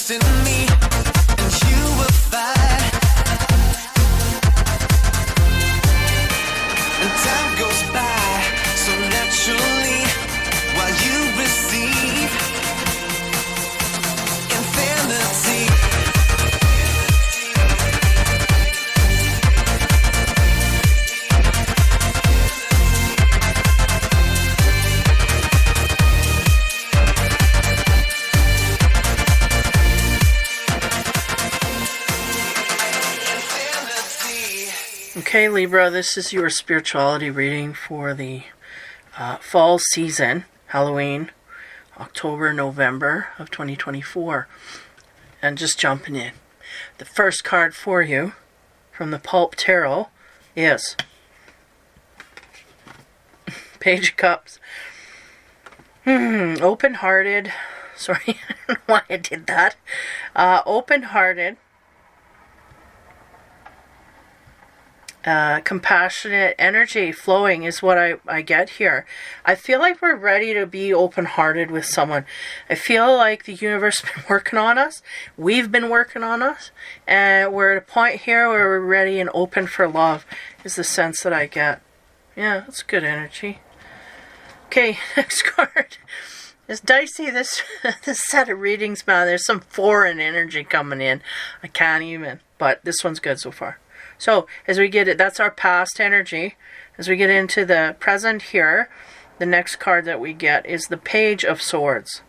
trust in me, and you will find. And time goes by so naturally while you receive infinity. Okay, Libra, this is your spirituality reading for the fall season, Halloween, October, November of 2024. And just jumping in. The first card for you from the Pulp Tarot is Page of Cups. Open-hearted. Sorry, I don't know why I did that. Open-hearted. Compassionate energy flowing is what I get here. I feel like we're ready to be open-hearted with someone. I feel like the universe has been working on us. We've been working on us. And we're at a point here where we're ready and open for love is the sense that I get. Yeah, that's good energy. Okay, next card. It's dicey, this set of readings, man. There's some foreign energy coming in. I can't even. But this one's good so far. So, as we get it, that's our past energy. As we get into the present here, the next card that we get is the Page of Swords.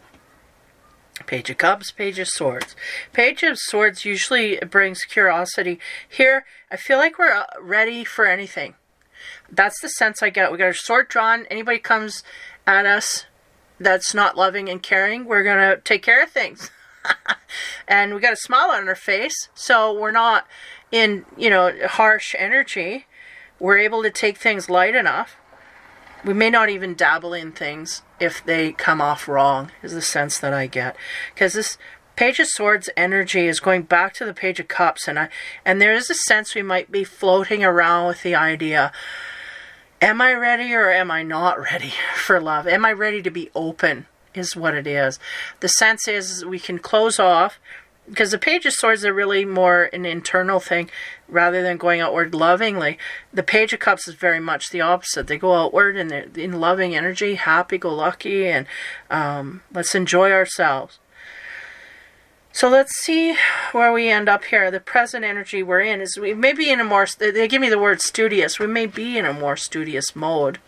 Page of Cups, Page of Swords. Page of Swords usually brings curiosity. Here, I feel like we're ready for anything. That's the sense I get. We got our sword drawn. Anybody comes at us that's not loving and caring, we're going to take care of things. And we got a smile on our face, so we're not in, harsh energy. We're able to take things light enough. We may not even dabble in things if they come off wrong, is the sense that I get. Because this Page of Swords energy is going back to the Page of Cups, and there is a sense we might be floating around with the idea, am I ready or am I not ready for love? Am I ready to be open? Is what it is. The sense is we can close off, because the Page of Swords are really more an internal thing rather than going outward lovingly. The Page of Cups is very much the opposite. They go outward and they're in loving energy, happy-go-lucky, and let's enjoy ourselves. So let's see where we end up here. The present energy we're in is we may be in a more, they give me the word studious, we may be in a more studious mode,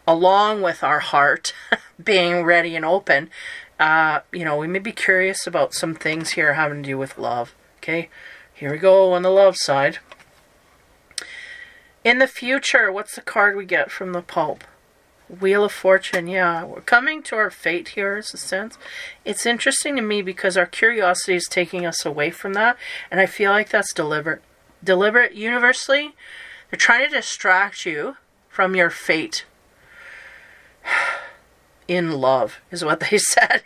along with our heart being ready and open. We may be curious about some things here having to do with love. Okay, here we go on the love side. In the future, what's the card we get from the Pulp? Wheel of Fortune. Yeah, we're coming to our fate here, is the sense. It's interesting to me because our curiosity is taking us away from that, and I feel like that's deliberate. Deliberate, universally, they're trying to distract you from your fate. In love is what they said.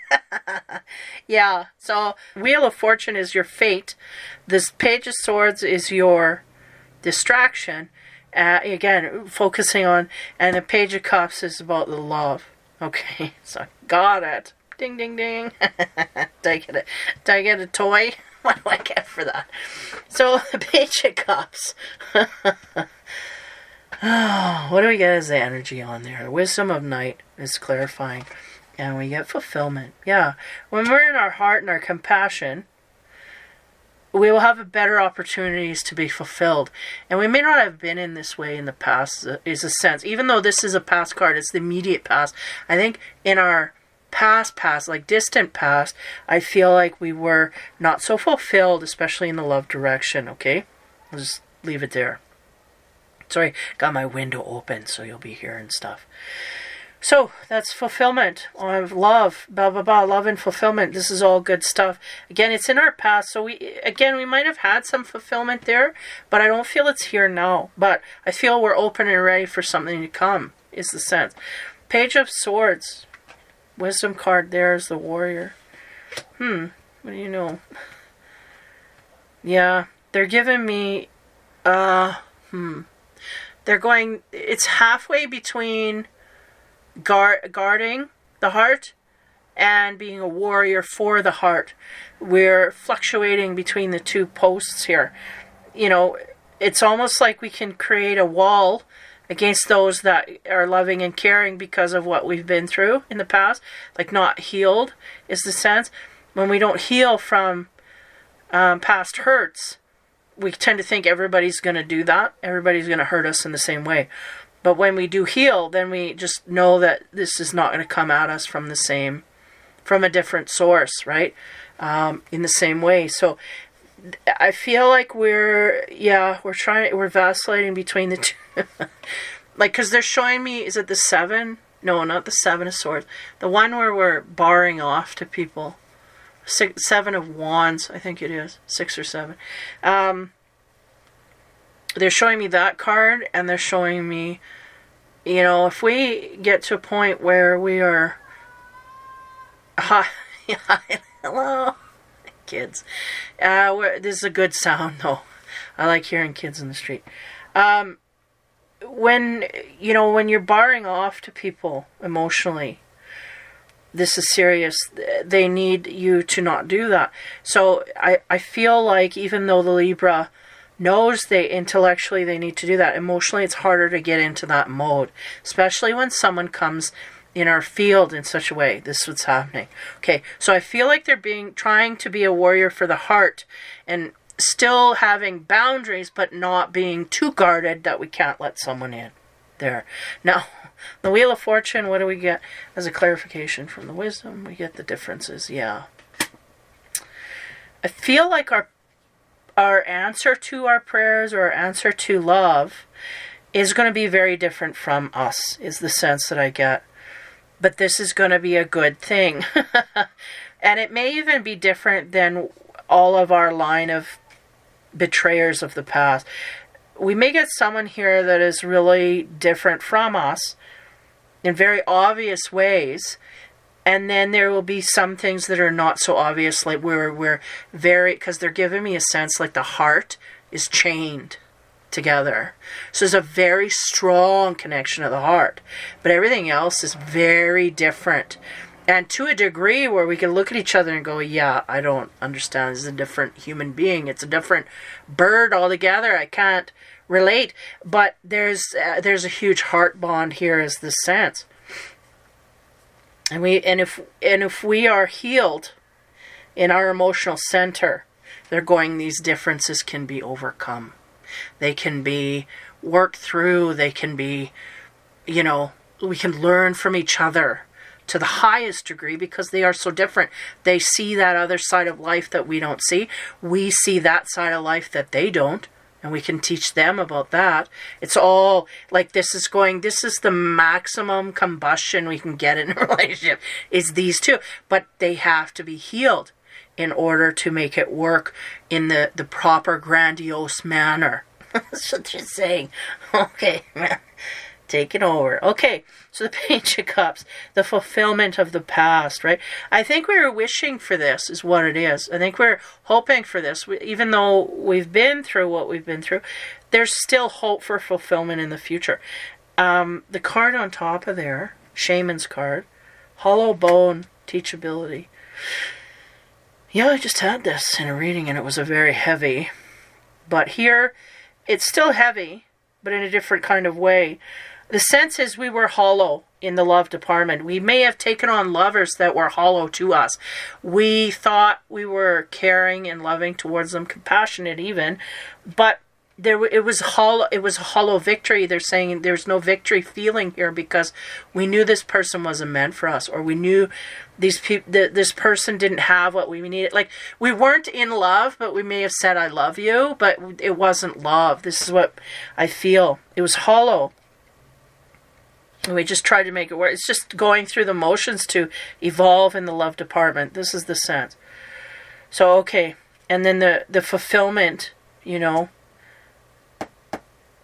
Yeah, so Wheel of Fortune is your fate. This Page of Swords is your distraction. Again, focusing on, and the Page of Cups is about the love. Okay, so got it. Ding, ding, ding. Did I get a toy? What do I get for that? So the Page of Cups. What do we get as the energy on there? Wisdom of Night is clarifying. And we get fulfillment. Yeah. When we're in our heart and our compassion, we will have better opportunities to be fulfilled. And we may not have been in this way in the past, is a sense. Even though this is a past card, it's the immediate past. I think in our past, like distant past, I feel like we were not so fulfilled, especially in the love direction, okay? I'll just leave it there. Sorry, got my window open, so you'll be hearing stuff. So, that's fulfillment of love, blah, blah, blah, love and fulfillment. This is all good stuff. Again, it's in our past, so we might have had some fulfillment there, but I don't feel it's here now. But I feel we're open and ready for something to come, is the sense. Page of Swords. Wisdom card there is the Warrior. What do you know? Yeah, they're giving me, they're going, it's halfway between guarding the heart and being a warrior for the heart. We're fluctuating between the two posts here. You know, it's almost like we can create a wall against those that are loving and caring because of what we've been through in the past. Like, not healed is the sense. When we don't heal from past hurts, we tend to think everybody's going to do that. Everybody's going to hurt us in the same way. But when we do heal, then we just know that this is not going to come at us from a different source, right? In the same way. So I feel like we're vacillating between the two. Like, because they're showing me, is it the 7? No, not the 7 of Swords. The one where we're barring off to people. 7 of Wands, I think it is. 6 or 7. They're showing me that card, and they're showing me, you know, if we get to a point where we are... Hello, kids. This is a good sound, though. I like hearing kids in the street. When you're barring off to people emotionally, this is serious. They need you to not do that. So I feel like even though the Libra knows they intellectually they need to do that, emotionally it's harder to get into that mode, especially when someone comes in our field in such a way. This is what's happening. Okay, so I feel like they're trying to be a warrior for the heart and still having boundaries, but not being too guarded that we can't let someone in there. Now, the Wheel of Fortune, what do we get as a clarification from the wisdom? We get the differences. Yeah. I feel like our answer to our prayers or our answer to love is going to be very different from us, is the sense that I get. But this is going to be a good thing. And it may even be different than all of our line of betrayers of the past. We may get someone here that is really different from us in very obvious ways, and then there will be some things that are not so obvious, like we're very, because they're giving me a sense like the heart is chained together. So there's a very strong connection of the heart, but everything else is very different. And to a degree where we can look at each other and go, yeah, I don't understand. This is a different human being. It's a different bird altogether. I can't relate. But there's a huge heart bond here, is the sense. And if we are healed in our emotional center, these differences can be overcome. They can be worked through. They can be, we can learn from each other to the highest degree because they are so different. They see that other side of life that we don't see. We see that side of life that they don't, and we can teach them about that. It's all like this is the maximum combustion we can get in a relationship, is these two. But they have to be healed in order to make it work in the proper grandiose manner. That's what you're saying. Okay, man. Take it over. Okay, so the Page of Cups, the fulfillment of the past, right? I think we were wishing for this, is what it is. I think we're hoping for this. Even though we've been through what we've been through, there's still hope for fulfillment in the future. The card on top of there, Shaman's card, Hollow Bone, Teachability. Yeah, I just had this in a reading and it was a very heavy. But here, it's still heavy, but in a different kind of way. The sense is we were hollow in the love department. We may have taken on lovers that were hollow to us. We thought we were caring and loving towards them, compassionate even, but it was hollow. It was a hollow victory. They're saying there's no victory feeling here because we knew this person wasn't meant for us, or we knew this person didn't have what we needed. Like, we weren't in love, but we may have said I love you, but it wasn't love. This is what I feel. It was hollow. We just tried to make it work. It's just going through the motions to evolve in the love department. This is the sense. So, okay. And then the fulfillment,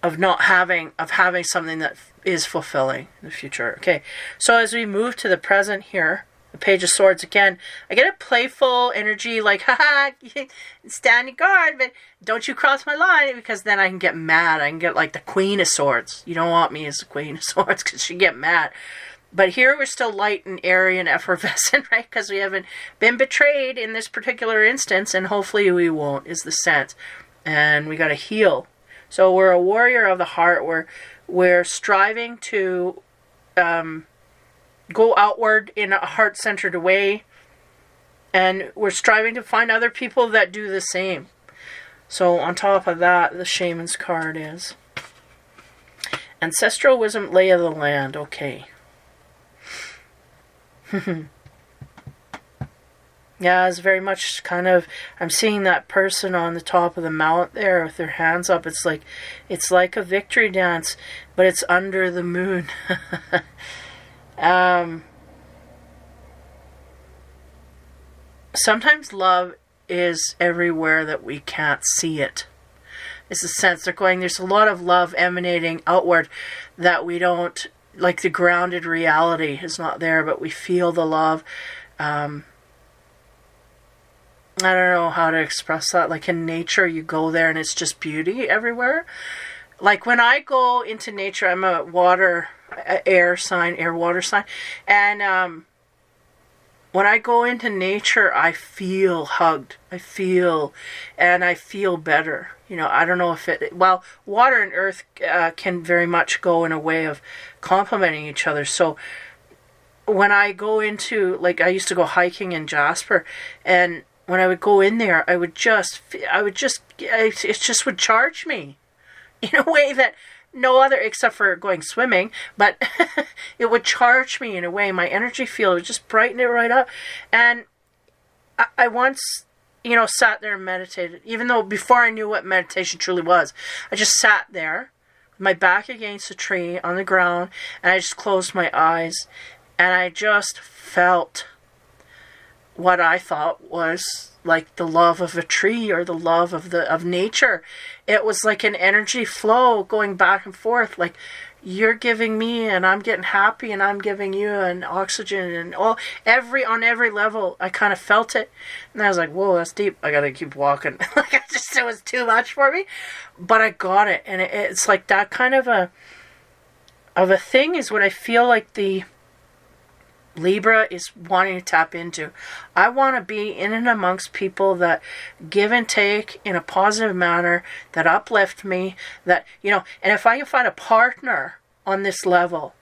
of having something that is fulfilling in the future. Okay. So as we move to the present here, the Page of Swords again, I get a playful energy like, haha, stand your guard, but don't you cross my line, because then I can get mad. I can get like the Queen of Swords. You don't want me as the Queen of Swords because you get mad. But here we're still light and airy and effervescent, right? Because we haven't been betrayed in this particular instance, and hopefully we won't, is the sense. And we got to heal. So we're a warrior of the heart. We're striving to go outward in a heart-centered way. And we're striving to find other people that do the same. So on top of that, the shaman's card is ancestral wisdom, lay of the land. Okay. Yeah, it's very much kind of, I'm seeing that person on the top of the mount there with their hands up. It's like a victory dance, but it's under the moon. Sometimes love is everywhere that we can't see it. It's a sense there's a lot of love emanating outward that we don't, like the grounded reality is not there, but we feel the love. I don't know how to express that. Like in nature, you go there and it's just beauty everywhere. Like when I go into nature, I'm a air water sign. And when I go into nature, I feel hugged. I feel better. You know, I don't know if water and earth can very much go in a way of complementing each other. So when I go into, like, I used to go hiking in Jasper, and when I would go in there, it just would charge me in a way that no other, except for going swimming, but it would charge me in a way. My energy field would just brighten it right up. And I once, sat there and meditated, even though before I knew what meditation truly was. I just sat there, my back against a tree on the ground, and I just closed my eyes, and I just felt what I thought was like the love of a tree or the love of nature. It was like an energy flow going back and forth, like you're giving me and I'm getting happy and I'm giving you and oxygen and on every level. I kind of felt it, and I was like, whoa, that's deep. I gotta keep walking. Like it was too much for me, but I got it. And it's like that kind of a thing is what I feel like the Libra is wanting to tap into. I want to be in and amongst people that give and take in a positive manner, that uplift me, that, and if I can find a partner on this level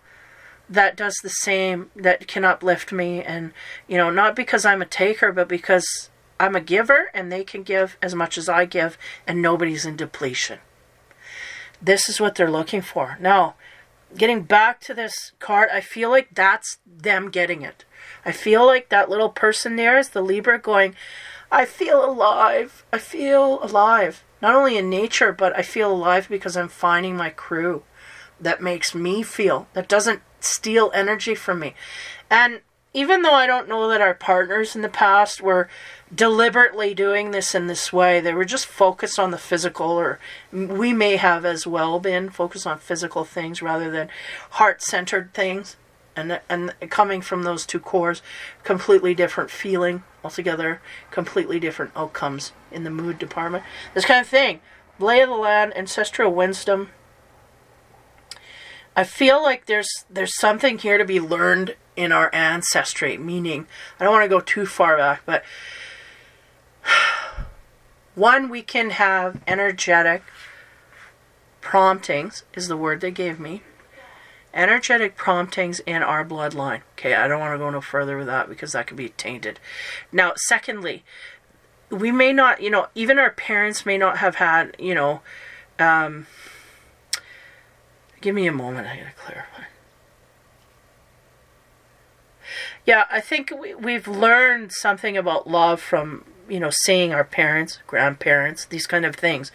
that does the same, that can uplift me, and, not because I'm a taker, but because I'm a giver and they can give as much as I give and nobody's in depletion. This is what they're looking for. Now, getting back to this card, I feel like that's them getting it. I feel like that little person there is the Libra going, I feel alive. I feel alive. Not only in nature, but I feel alive because I'm finding my crew that makes me feel, that doesn't steal energy from me. And even though I don't know that our partners in the past were deliberately doing this in this way, they were just focused on the physical, or we may have as well been focused on physical things rather than heart-centered things, and coming from those two cores, completely different feeling altogether, completely different outcomes in the mood department. This kind of thing. Lay of the land, ancestral wisdom. I feel like there's something here to be learned in our ancestry, meaning, I don't want to go too far back, but one, we can have energetic promptings, is the word they gave me. Energetic promptings in our bloodline. Okay, I don't want to go no further with that because that could be tainted. Now, secondly, we may not, even our parents may not have had, give me a moment, I gotta clarify. Yeah, I think we've learned something about love from, seeing our parents, grandparents, these kind of things.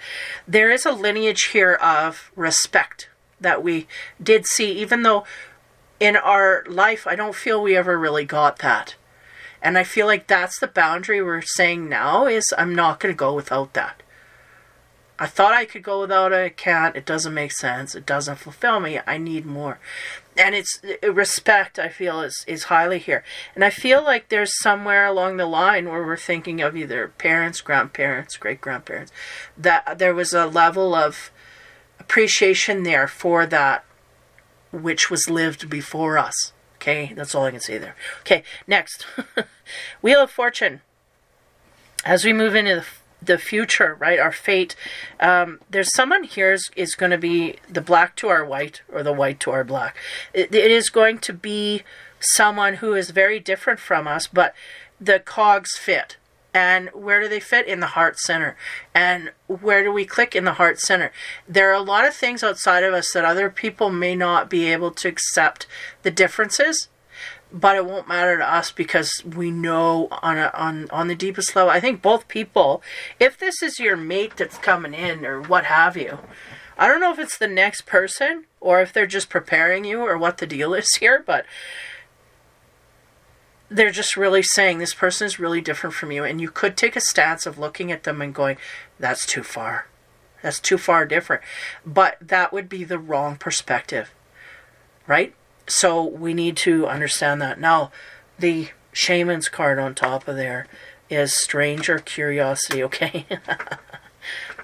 There is a lineage here of respect that we did see, even though in our life, I don't feel we ever really got that. And I feel like that's the boundary we're saying now is I'm not going to go without that. I thought I could go without it. I can't. It doesn't make sense. It doesn't fulfill me. I need more. And it's respect, I feel, is highly here. And I feel like there's somewhere along the line where we're thinking of either parents, grandparents, great-grandparents, that there was a level of appreciation there for that which was lived before us. Okay, that's all I can say there. Okay, next. Wheel of Fortune. As we move into the future, right, our fate, there's someone here is going to be the black to our white, or the white to our black. It is going to be someone who is very different from us, but the cogs fit. And where do they fit? In the heart center. And where do we click? In the heart center. There are a lot of things outside of us that other people may not be able to accept the differences, but it won't matter to us because we know on the deepest level. I think both people, if this is your mate that's coming in or what have you, I don't know if it's the next person or if they're just preparing you or what the deal is here, but they're just really saying this person is really different from you, and you could take a stance of looking at them and going, that's too far. That's too far different. But that would be the wrong perspective, right? So we need to understand that. Now, the shaman's card on top of there is stranger curiosity, okay?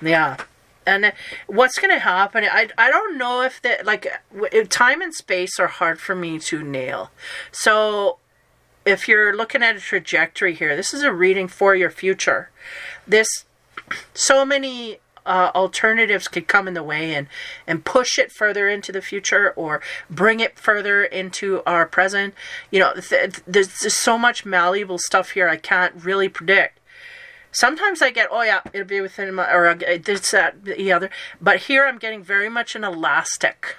Yeah. And what's going to happen, I don't know if that, like, time and space are hard for me to nail. So if you're looking at a trajectory here, this is a reading for your future. So many alternatives could come in the way and push it further into the future or bring it further into our present. You know, there's so much malleable stuff here I can't really predict. Sometimes I get, oh yeah, it'll be within my, or this, that, the other. But here I'm getting very much an elastic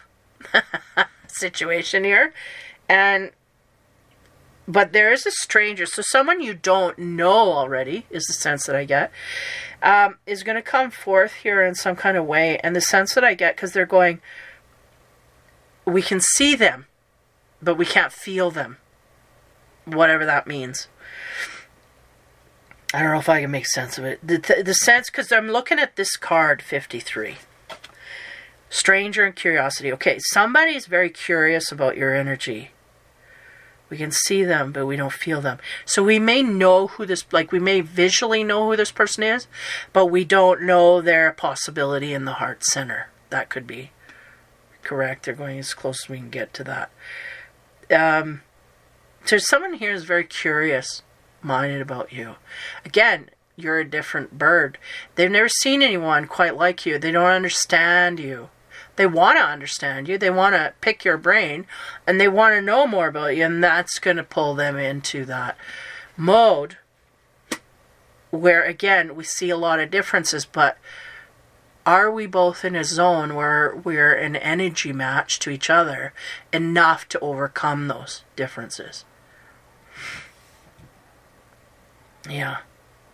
situation here. But there is a stranger, so someone you don't know already, is the sense that I get, is going to come forth here in some kind of way. And the sense that I get, because they're going, we can see them, but we can't feel them. Whatever that means. I don't know if I can make sense of it. The sense, because I'm looking at this card, 53. Stranger and curiosity. Okay, somebody's very curious about your energy. We can see them, but we don't feel them. So we may know who this, like we may visually know who this person is, but we don't know their possibility in the heart center. That could be correct. They're going as close as we can get to that. So someone here is very curious minded about you. Again, you're a different bird. They've never seen anyone quite like you. They don't understand you. They want to understand you. They want to pick your brain, and they want to know more about you, and that's going to pull them into that mode where, again, we see a lot of differences, but are we both in a zone where we're an energy match to each other enough to overcome those differences? Yeah.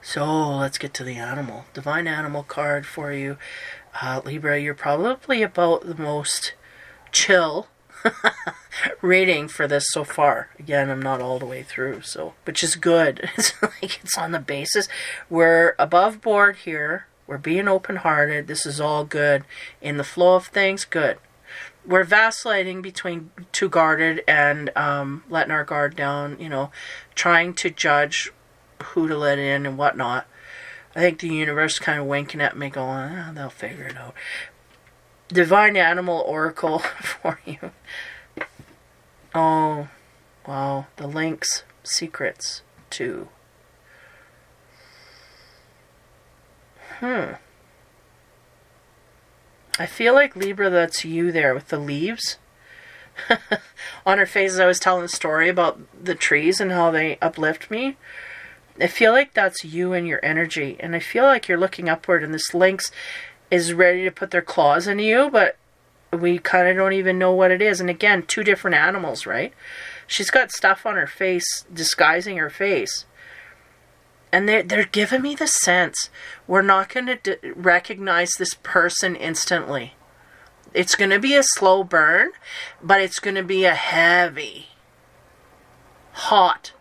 So let's get to the animal. Divine animal card for you. Libra, you're probably about the most chill reading for this so far. Again, I'm not all the way through, so which is good. It's like it's on the basis. We're above board here. We're being open-hearted. This is all good. In the flow of things, good. We're vacillating between too guarded and letting our guard down, trying to judge who to let in and whatnot. I think the universe kind of winking at me going, they'll figure it out. Divine Animal Oracle for you. Oh, wow. The LIBRA Secrets 2. I feel like, Libra, that's you there with the leaves. On her face, as I was telling the story about the trees and how they uplift me. I feel like that's you and your energy. And I feel like you're looking upward and this lynx is ready to put their claws into you, but we kind of don't even know what it is. And again, two different animals, right? She's got stuff on her face, disguising her face. And they're giving me the sense we're not going to recognize this person instantly. It's going to be a slow burn, but it's going to be a heavy, hot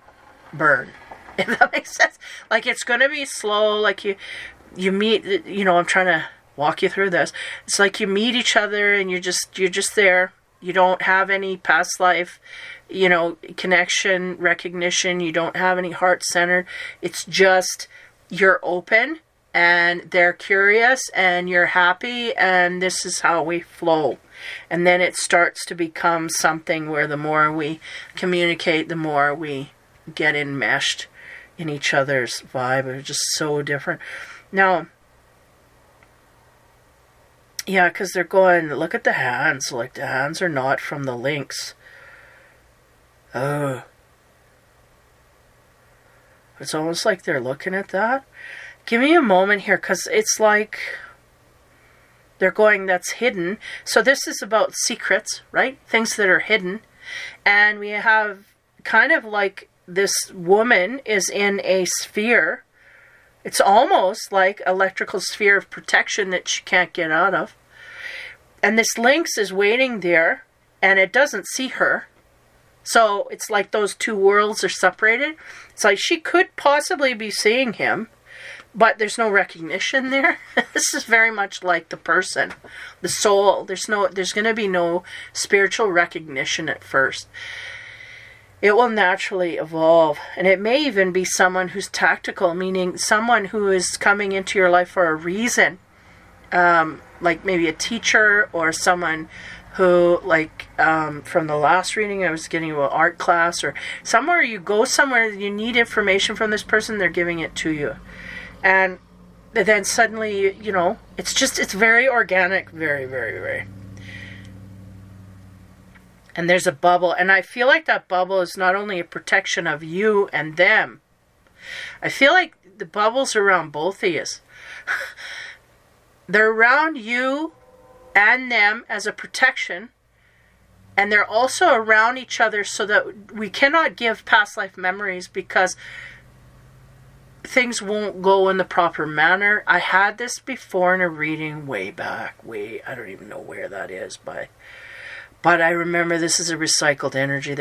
burn. If that makes sense. Like, it's going to be slow. Like, you meet, I'm trying to walk you through this. It's like you meet each other and you're just there. You don't have any past life, connection, recognition. You don't have any heart centered. It's just, you're open and they're curious and you're happy, and this is how we flow. And then it starts to become something where the more we communicate, the more we get enmeshed in each other's vibe. It's just so different. Now, yeah, because they're going, look at the hands. Like, the hands are not from the lynx. Oh. It's almost like they're looking at that. Give me a moment here, because it's like they're going, that's hidden. So this is about secrets, right? Things that are hidden. And we have kind of like this woman is in a sphere. It's almost like electrical sphere of protection that she can't get out of. And this lynx is waiting there, and it doesn't see her. So it's like those two worlds are separated. It's like she could possibly be seeing him, but there's no recognition there. This is very much like the person, the soul. There's going to be no spiritual recognition at first. It will naturally evolve. And it may even be someone who's tactical, meaning someone who is coming into your life for a reason. Like maybe a teacher, or someone who, like, from the last reading I was getting to an art class, or somewhere you go somewhere, you need information from this person, they're giving it to you. And then suddenly, you know, it's very organic, very, very, very. And there's a bubble. And I feel like that bubble is not only a protection of you and them. I feel like the bubble's around both of you. They're around you and them as a protection. And they're also around each other so that we cannot give past life memories, because things won't go in the proper manner. I had this before in a reading way back. I don't even know where that is, but I remember this is a recycled energy.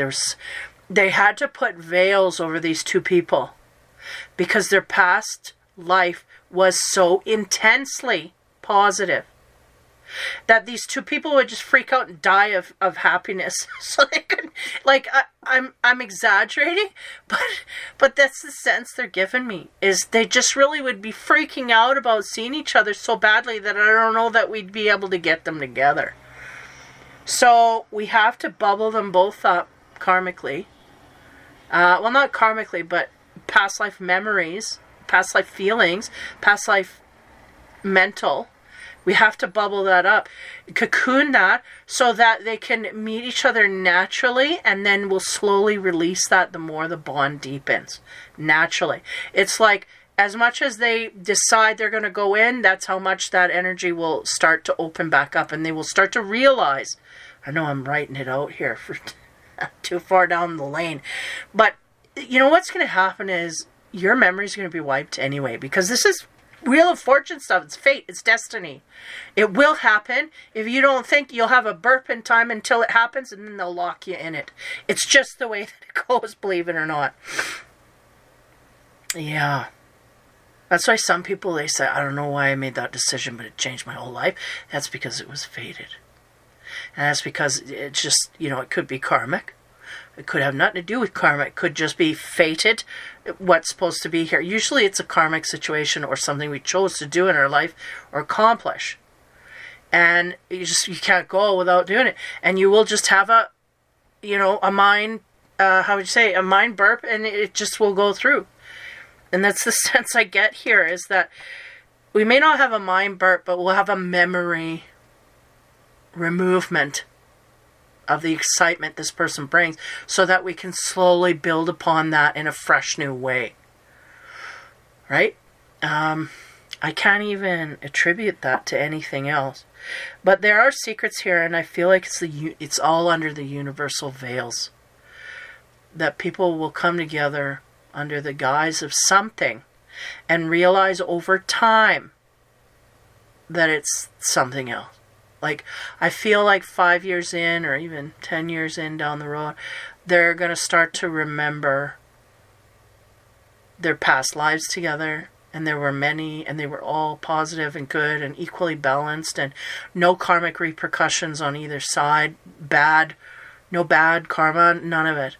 They had to put veils over these two people because their past life was so intensely positive that these two people would just freak out and die of happiness. So they couldn't, like, I'm exaggerating, but that's the sense they're giving me, is they just really would be freaking out about seeing each other so badly that I don't know that we'd be able to get them together. So we have to bubble them both up karmically. Well, not karmically, but past life memories, past life feelings, past life mental. We have to bubble that up, cocoon that, so that they can meet each other naturally, and then we'll slowly release that the more the bond deepens. Naturally. It's like, as much as they decide they're going to go in, that's how much that energy will start to open back up, and they will start to realize, I know I'm writing it out here for too far down the lane, but you know what's going to happen is your memory is going to be wiped anyway, because this is Wheel of Fortune stuff. It's fate. It's destiny. It will happen. If you don't think, you'll have a burp in time until it happens, and then they'll lock you in it. It's just the way that it goes, believe it or not. Yeah. That's why some people, they say, I don't know why I made that decision, but it changed my whole life. That's because it was fated. And that's because it's just, you know, it could be karmic. It could have nothing to do with karma. It could just be fated, what's supposed to be here. Usually it's a karmic situation or something we chose to do in our life or accomplish. And you can't go without doing it. And you will just have a mind, a mind burp, and it just will go through. And that's the sense I get here, is that we may not have a mind burp, but we'll have a memory removement of the excitement this person brings, so that we can slowly build upon that in a fresh new way. Right? I can't even attribute that to anything else. But there are secrets here, and I feel like it's all under the universal veils. That people will come together under the guise of something and realize over time that it's something else. Like, I feel like 5 years in, or even 10 years in down the road, they're going to start to remember their past lives together. And there were many, and they were all positive and good and equally balanced, and no karmic repercussions on either side. No bad karma, none of it.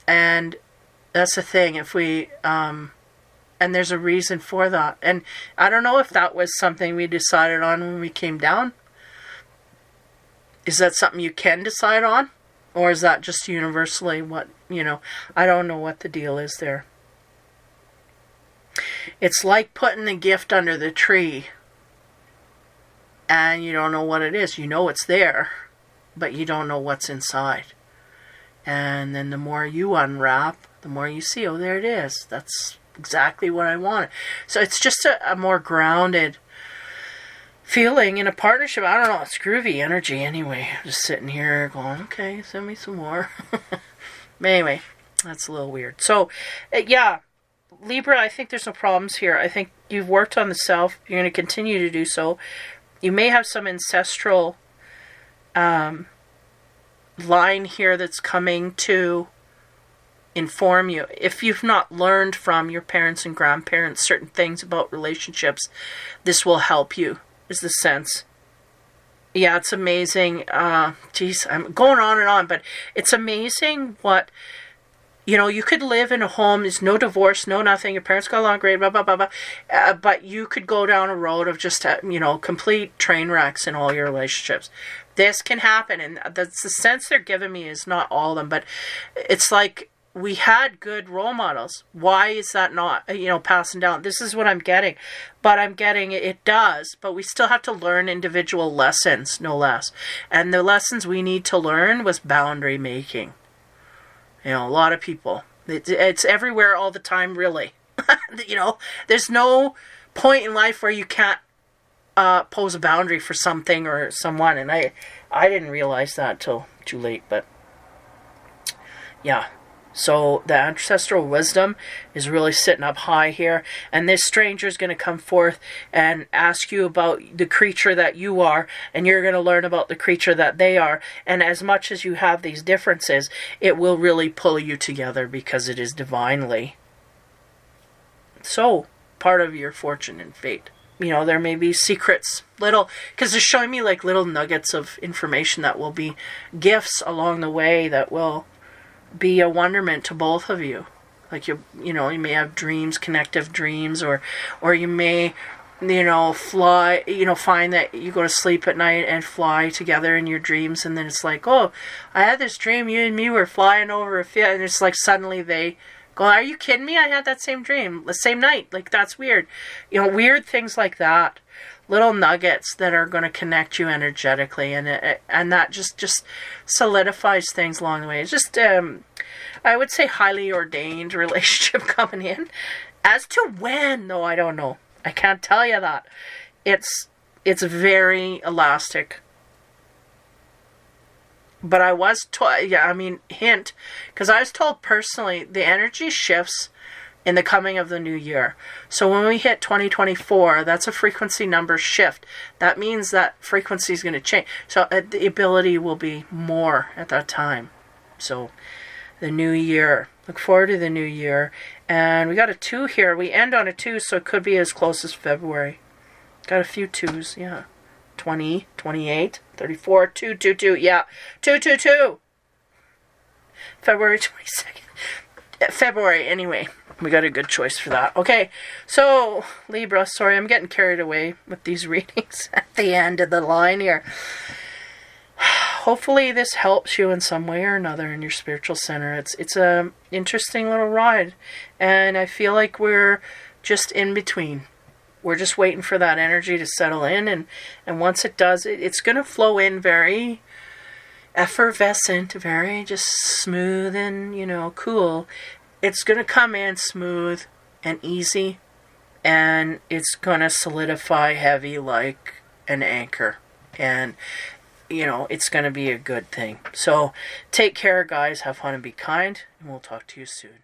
And that's the thing. If we And there's a reason for that. And I don't know if that was something we decided on when we came down. Is that something you can decide on? Or is that just universally what, I don't know what the deal is there. It's like putting the gift under the tree and you don't know what it is. You know it's there, but you don't know what's inside. And then the more you unwrap, the more you see, oh, there it is. That's exactly what I wanted. So it's just a more grounded feeling in a partnership. I don't know, it's groovy energy anyway. Just sitting here going, okay, send me some more. But anyway, that's a little weird. So, yeah, Libra, I think there's no problems here. I think you've worked on the self. You're going to continue to do so. You may have some ancestral line here that's coming to inform you. If you've not learned from your parents and grandparents certain things about relationships, this will help you, is the sense. Yeah, it's amazing. Geez, I'm going on and on, but it's amazing what, you could live in a home, there's no divorce, no nothing, your parents got along great, blah, blah, blah, blah, but you could go down a road of just, complete train wrecks in all your relationships. This can happen, and that's the sense they're giving me is not all of them, but it's like we had good role models. Why is that not, passing down? This is what I'm getting. But I'm getting it does, but we still have to learn individual lessons, no less. And the lessons we need to learn was boundary making. A lot of people. It's everywhere all the time, really. There's no point in life where you can't pose a boundary for something or someone. And I didn't realize that till too late, but yeah. So the ancestral wisdom is really sitting up high here. And this stranger is going to come forth and ask you about the creature that you are. And you're going to learn about the creature that they are. And as much as you have these differences, it will really pull you together because it is divinely so part of your fortune and fate. There may be secrets, because they're showing me like little nuggets of information that will be gifts along the way that will be a wonderment to both of you. Like you may have dreams, connective dreams, or you may, fly, find that you go to sleep at night and fly together in your dreams, and then it's like, oh, I had this dream, you and me were flying over a field, and it's like suddenly they go, are you kidding me? I had that same dream, the same night. Like, that's weird. Weird things like that. Little nuggets that are going to connect you energetically, and that just solidifies things along the way. It's just, I would say, highly ordained relationship coming in. As to when, though, I don't know. I can't tell you that. It's very elastic. But I was told, hint, because I was told personally, the energy shifts in the coming of the new year. So when we hit 2024, that's a frequency number shift. That means that frequency is going to change. So the ability will be more at that time. So the new year. Look forward to the new year. And we got a 2 here. We end on a 2, so it could be as close as February. Got a few 2s, yeah. 20, 28, 34, 2, 2, 2. Yeah, 2, 2, 2. February 22nd. February, anyway. We got a good choice for that. Okay, so Libra, sorry, I'm getting carried away with these readings at the end of the line here. Hopefully this helps you in some way or another in your spiritual center. It's a interesting little ride, and I feel like we're just in between. We're just waiting for that energy to settle in, and once it does, it's going to flow in very effervescent, very just smooth and, cool. It's going to come in smooth and easy, and it's going to solidify heavy like an anchor. And, it's going to be a good thing. So take care, guys. Have fun and be kind, and we'll talk to you soon.